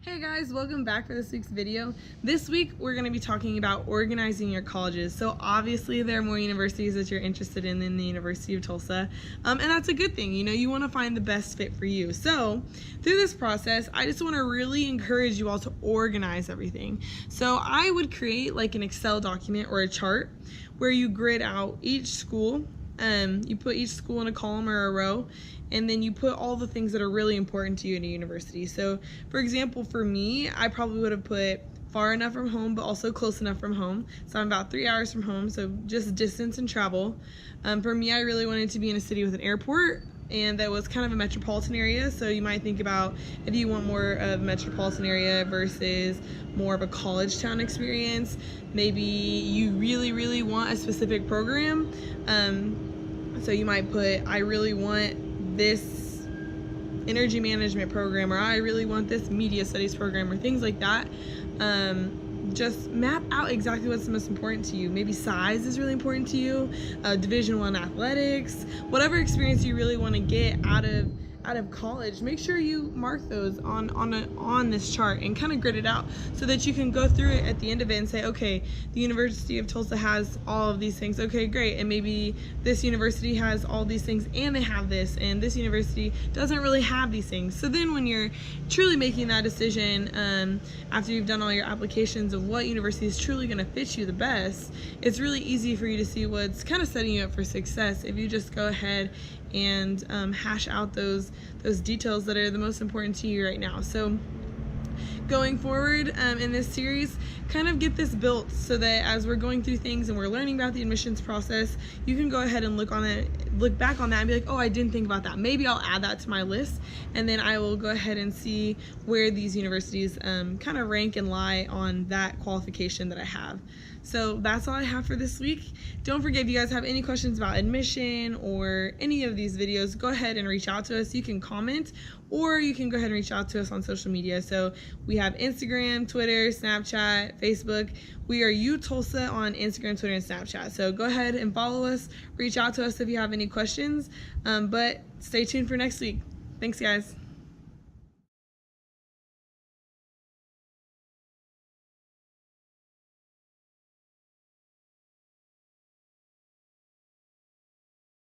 Hey guys, welcome back for this week's video. This week we're going to be talking about organizing your colleges. So obviously there are more universities that you're interested in than the University of Tulsa, and that's a good thing. You know, you want to find the best fit for you. So through this process, I just want to really encourage you all to organize everything. So I would create like an Excel document or a chart where you grid out each school. You put each school in a column or a row, and then you put all the things that are really important to you in a university. So for example, for me, I probably would have put far enough from home but also close enough from home. So I'm about 3 hours from home, so just distance and travel. For me, I really wanted to be in a city with an airport and that was kind of a metropolitan area. So you might think about if you want more of a metropolitan area versus more of a college town experience. Maybe you really want a specific program. So you might put, I really want this energy management program, or I really want this media studies program, or things like that. Just map out exactly what's the most important to you. Maybe size is really important to you, Division I athletics, whatever experience you really want to get out of college. Make sure you mark those on this chart and kind of grid it out so that you can go through it at the end of it and say, okay, the University of Tulsa has all of these things. Okay, great. And maybe this university has all these things and they have this, and this university doesn't really have these things. So then when you're truly making that decision, after you've done all your applications of what university is truly going to fit you the best, it's really easy for you to see what's kind of setting you up for success if you just go ahead and hash out those details that are the most important to you right now. So going forward in this series, kind of get this built so that as we're going through things and we're learning about the admissions process, you can go ahead and look back on that and be like, oh, I didn't think about that. Maybe I'll add that to my list, and then I will go ahead and see where these universities kind of rank and lie on that qualification that I have. So that's all I have for this week. Don't forget, if you guys have any questions about admission or any of these videos, go ahead and reach out to us. You can comment, or you can go ahead and reach out to us on social media. So we have Instagram, Twitter, Snapchat, Facebook. We are UTulsa on Instagram, Twitter, and Snapchat. So go ahead and follow us. Reach out to us if you have any questions. But stay tuned for next week. Thanks, guys.